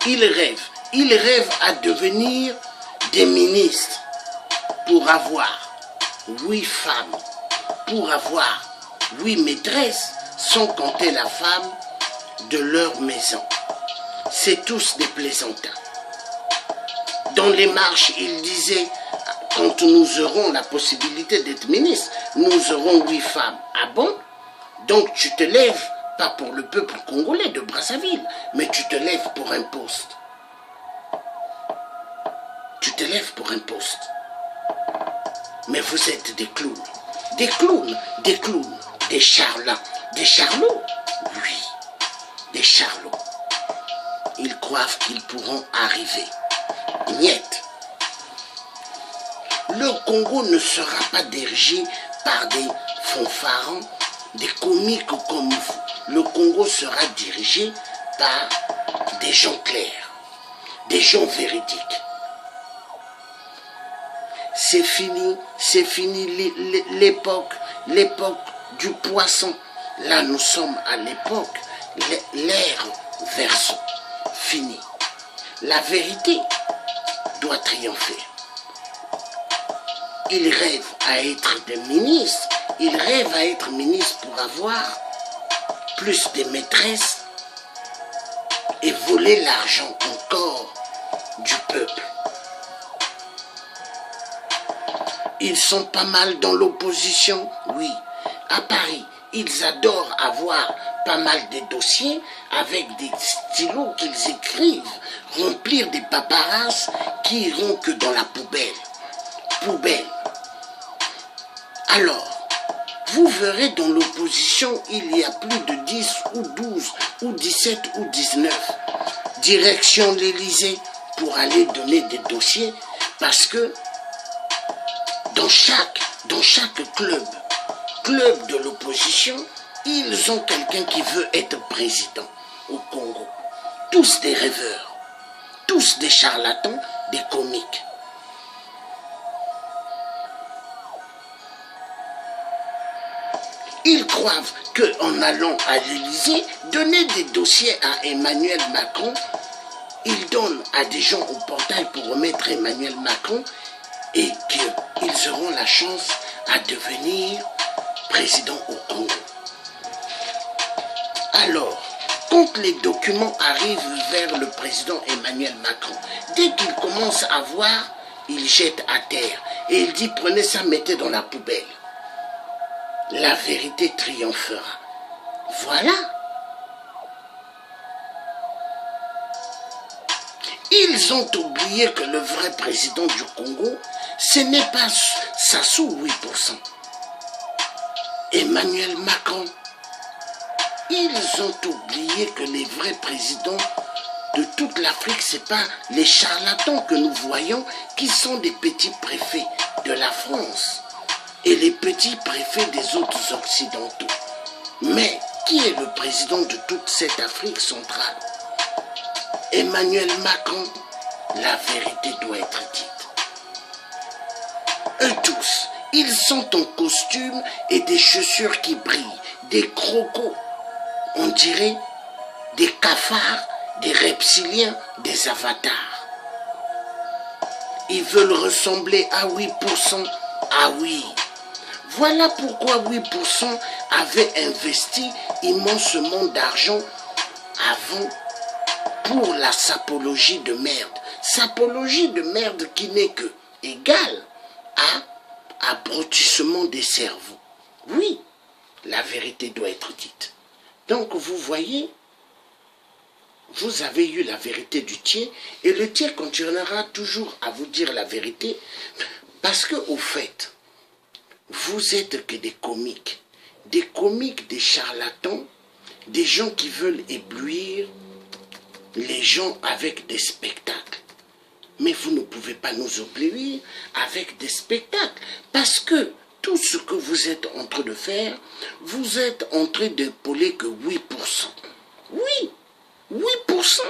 Ils rêvent à devenir des ministres pour avoir 8 femmes, pour avoir 8 maîtresses, sans compter la femme de leur maison. C'est tous des plaisantins. Dans les marches, ils disaient, quand nous aurons la possibilité d'être ministre, nous aurons 8 femmes. Ah bon? Donc tu te lèves, pas pour le peuple congolais de Brazzaville, mais tu te lèves pour un poste. Tu te lèves pour un poste. Mais vous êtes des clowns. Des clowns, des clowns, des charlatans, des charlots. Oui, des charlots. Ils croient qu'ils pourront arriver. Niet. Le Congo ne sera pas dirigé par des fanfarons, des comiques comme vous. Le Congo sera dirigé par des gens clairs, des gens véridiques. C'est fini l'époque du poisson. Là, nous sommes à l'époque, l'ère verso. Fini. La vérité doit triompher. Ils rêvent à être des ministres. Ils rêvent à être ministres pour avoir plus de maîtresses et voler l'argent encore du peuple. Ils sont pas mal dans l'opposition, oui. À Paris, ils adorent avoir pas mal de dossiers avec des stylos qu'ils écrivent, remplir des paparasses qui iront que dans la poubelle. Poubelle. Alors, vous verrez dans l'opposition, il y a plus de 10 ou 12 ou 17 ou 19 direction l'Élysée pour aller donner des dossiers parce que dans chaque club de l'opposition, ils ont quelqu'un qui veut être président au Congo. Tous des rêveurs, tous des charlatans, des comiques. Ils croient qu'en allant à l'Élysée, donner des dossiers à Emmanuel Macron, ils donnent à des gens au portail pour remettre Emmanuel Macron et qu'ils auront la chance à devenir président au Congo. Alors, quand les documents arrivent vers le président Emmanuel Macron, dès qu'il commence à voir, il jette à terre et il dit « Prenez ça, mettez dans la poubelle ». La vérité triomphera. Voilà. Ils ont oublié que le vrai président du Congo, ce n'est pas Sassou 8%. Emmanuel Macron. Ils ont oublié que les vrais présidents de toute l'Afrique, ce n'est pas les charlatans que nous voyons qui sont des petits préfets de la France et les petits préfets des autres occidentaux. Mais qui est le président de toute cette Afrique centrale? Emmanuel Macron. La vérité doit être dite. Eux tous, ils sont en costume et des chaussures qui brillent, des crocos, on dirait des cafards, des reptiliens, des avatars. Ils veulent ressembler à 8%. Ah oui. Voilà pourquoi 8% avait investi immensément d'argent avant pour la sapologie de merde. Sapologie de merde qui n'est que égale à abrutissement des cerveaux. Oui, la vérité doit être dite. Donc vous voyez, vous avez eu la vérité du tien et le tien continuera toujours à vous dire la vérité parce que au fait, vous êtes que des comiques, des charlatans, des gens qui veulent éblouir les gens avec des spectacles. Mais vous ne pouvez pas nous éblouir avec des spectacles parce que tout ce que vous êtes en train de faire, vous êtes en train d'épauler que 8%. Oui, 8%.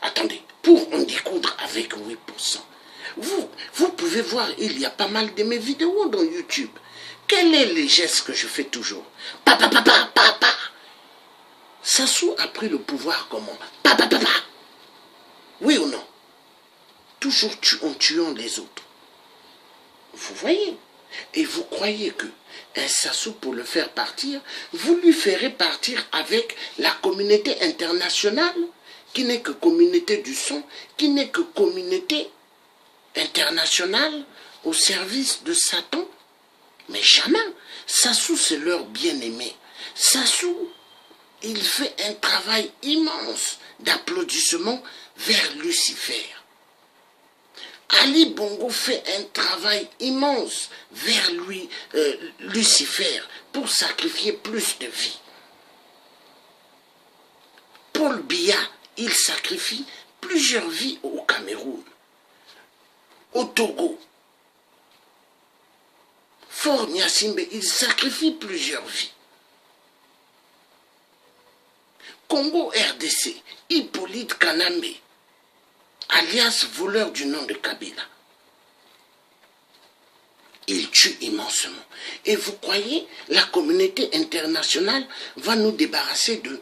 Attendez, pour en découdre avec 8%. Vous pouvez voir, il y a pas mal de mes vidéos dans YouTube. Quel est le geste que je fais toujours? Papa. Sassou a pris le pouvoir comment? Papa. Oui ou non? Toujours en tuant les autres. Vous voyez? Et vous croyez que un Sassou, pour le faire partir, vous lui ferez partir avec la communauté internationale, qui n'est que communauté du son, qui n'est que communauté internationale au service de Satan? Mais jamais. Sassou, c'est leur bien-aimé. Sassou, il fait un travail immense d'applaudissements vers Lucifer. Ali Bongo fait un travail immense vers lui, Lucifer, pour sacrifier plus de vies. Paul Biya, il sacrifie plusieurs vies au Cameroun, au Togo. Fort Nyasimbe, il sacrifie plusieurs vies. Congo RDC, Hippolyte Kanambe, alias voleur du nom de Kabila. Il tue immensement. Et vous croyez, la communauté internationale va nous débarrasser de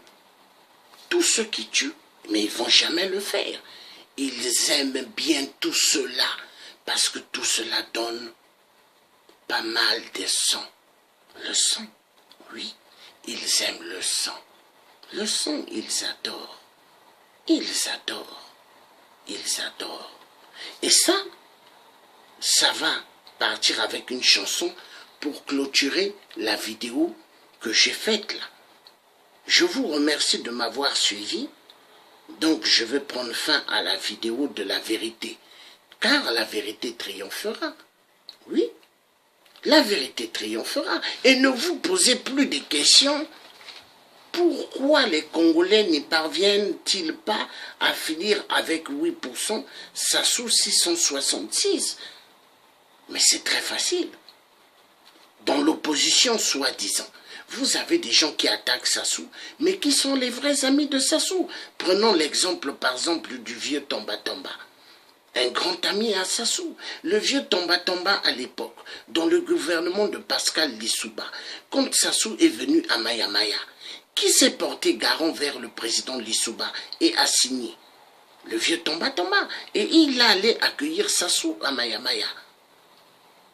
tous ceux qui tuent, mais ils ne vont jamais le faire. Ils aiment bien tout cela, parce que tout cela donne pas mal de sang. Le sang, oui, ils aiment le sang. Le sang, ils adorent. Ils adorent. Ils adorent. Et ça va partir avec une chanson pour clôturer la vidéo que j'ai faite là. Je vous remercie de m'avoir suivi. Donc je vais prendre fin à la vidéo de la vérité. Car la vérité triomphera. Oui, la vérité triomphera. Et ne vous posez plus de questions. Pourquoi les Congolais n'y parviennent-ils pas à finir avec 8%, Sassou 666? Mais c'est très facile. Dans l'opposition, soi-disant, vous avez des gens qui attaquent Sassou, mais qui sont les vrais amis de Sassou. Prenons l'exemple, par exemple, du vieux Tomba Tomba. Un grand ami à Sassou. Le vieux Tomba Tomba à l'époque, dans le gouvernement de Pascal Lissouba, quand Sassou est venu à Maya Maya, qui s'est porté garant vers le président Lissouba et a signé? Le vieux Tomba Tomba. Et il allait accueillir Sassou à Maya Maya.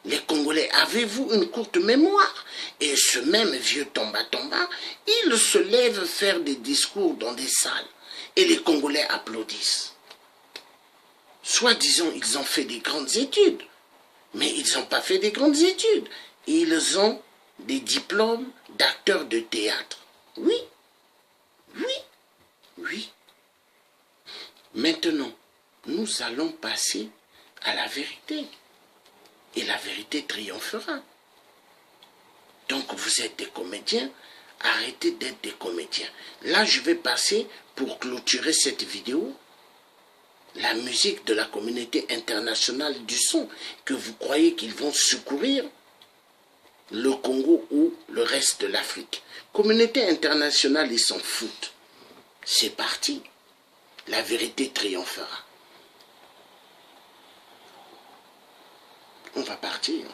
Les Congolais, avez-vous une courte mémoire? Et ce même vieux Tomba Tomba, il se lève faire des discours dans des salles. Et les Congolais applaudissent. Soi-disant, ils ont fait des grandes études. Mais ils n'ont pas fait des grandes études. Ils ont des diplômes d'acteurs de théâtre. Oui, oui, oui. Maintenant, nous allons passer à la vérité. Et la vérité triomphera. Donc vous êtes des comédiens, arrêtez d'être des comédiens. Là, je vais passer, pour clôturer cette vidéo, la musique de la communauté internationale du son, que vous croyez qu'ils vont secourir le Congo ou le reste de l'Afrique. Communauté internationale, ils s'en foutent. C'est parti. La vérité triomphera. On va partir.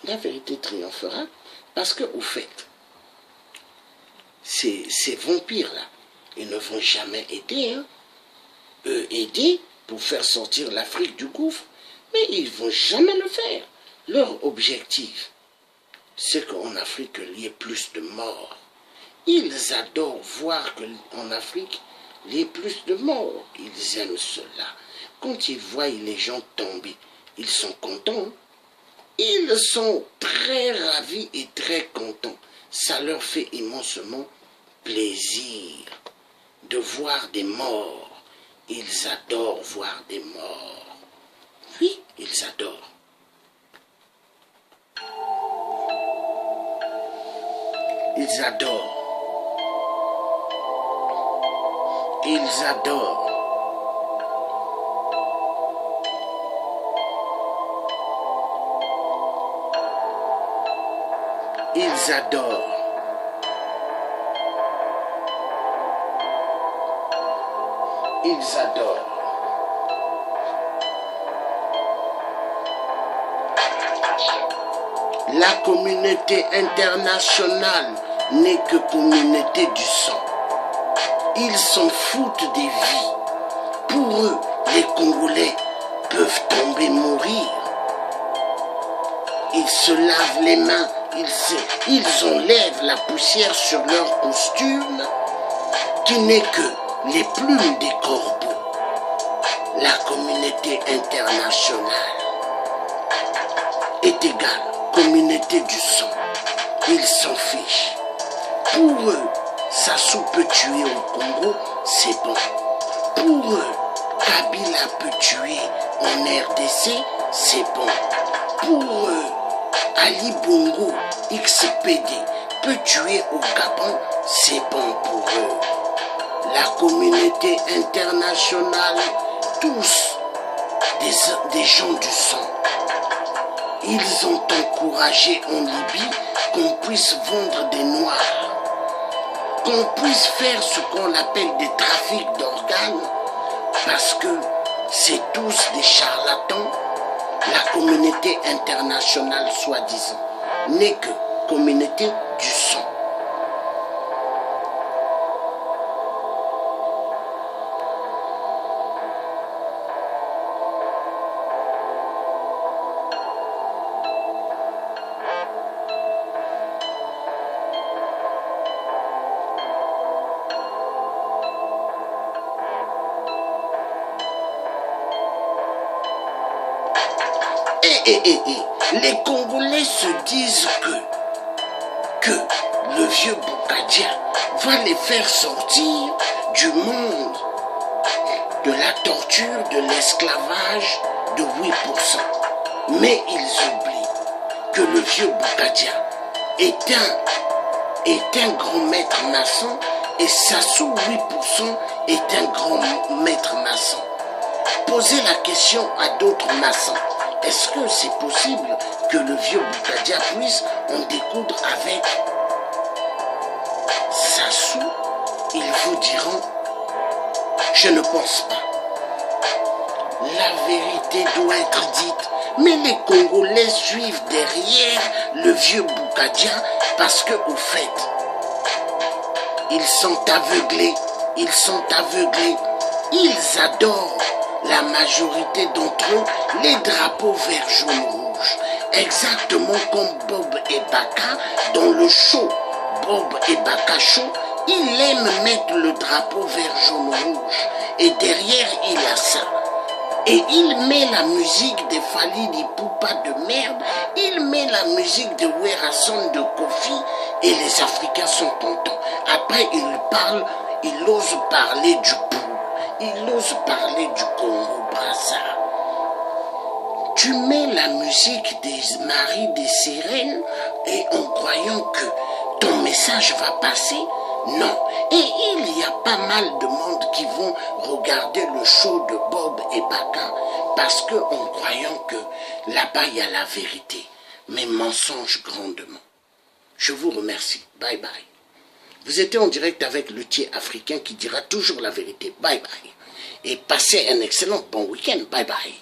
La vérité triomphera parce que, au fait, ces vampires-là, ils ne vont jamais aider, hein. Aider pour faire sortir l'Afrique du gouffre, mais ils ne vont jamais le faire. Leur objectif, c'est qu'en Afrique, il y ait plus de morts. Ils adorent voir qu'en Afrique, il y ait plus de morts. Ils aiment cela. Quand ils voient les gens tomber, ils sont contents. Ils sont très ravis et très contents. Ça leur fait immensement plaisir de voir des morts. Ils adorent voir des morts. Oui, ils adorent. Ils adorent. Ils adorent. Ils adorent. Ils adorent. La communauté internationale n'est que communauté du sang. Ils s'en foutent des vies. Pour eux, les Congolais peuvent tomber mourir. Ils se lavent les mains, ils enlèvent la poussière sur leur costume, qui n'est que les plumes des corbeaux. La communauté internationale est égale, communauté du sang. Ils s'en fichent. Pour eux, Sassou peut tuer au Congo, c'est bon. Pour eux, Kabila peut tuer en RDC, c'est bon. Pour eux, Ali Bongo XPD peut tuer au Gabon, c'est bon pour eux. La communauté internationale, tous des gens du sang, ils ont encouragé en Libye qu'on puisse vendre des noirs, qu'on puisse faire ce qu'on appelle des trafics d'organes, parce que c'est tous des charlatans. La communauté internationale, soi-disant, n'est que communauté du sang. Les Congolais se disent que le vieux Boukadia va les faire sortir du monde de la torture, de l'esclavage de 8%. Mais ils oublient que le vieux Boukadia est un grand maître maçon et Sassou 8% est un grand maître maçon. Posez la question à d'autres maçons. Est-ce que c'est possible que le vieux Boukadia puisse en découdre avec Sassou? Ils vous diront, je ne pense pas. La vérité doit être dite, mais les Congolais suivent derrière le vieux Boukadia parce que, au fait, ils sont aveuglés, ils adorent. La majorité d'entre eux, les drapeaux vert, jaune, rouge. Exactement comme Bob et Baka dans le show. Bob et Baka Show, il aime mettre le drapeau vert, jaune, rouge. Et derrière, il a ça. Et il met la musique de Fally Ipupa de merde. Il met la musique de Werason de Kofi. Et les Africains sont contents. Après, il ose parler du pou. Il ose parler du Congo-Brazza. Tu mets la musique des maris des sirènes et en croyant que ton message va passer? Non. Et il y a pas mal de monde qui vont regarder le show de Bob et Baka parce que en croyant que là-bas il y a la vérité, mais mensonge grandement. Je vous remercie. Bye bye. Vous étiez en direct avec le Thier africain qui dira toujours la vérité. Bye bye. Et passez un excellent bon week-end. Bye bye.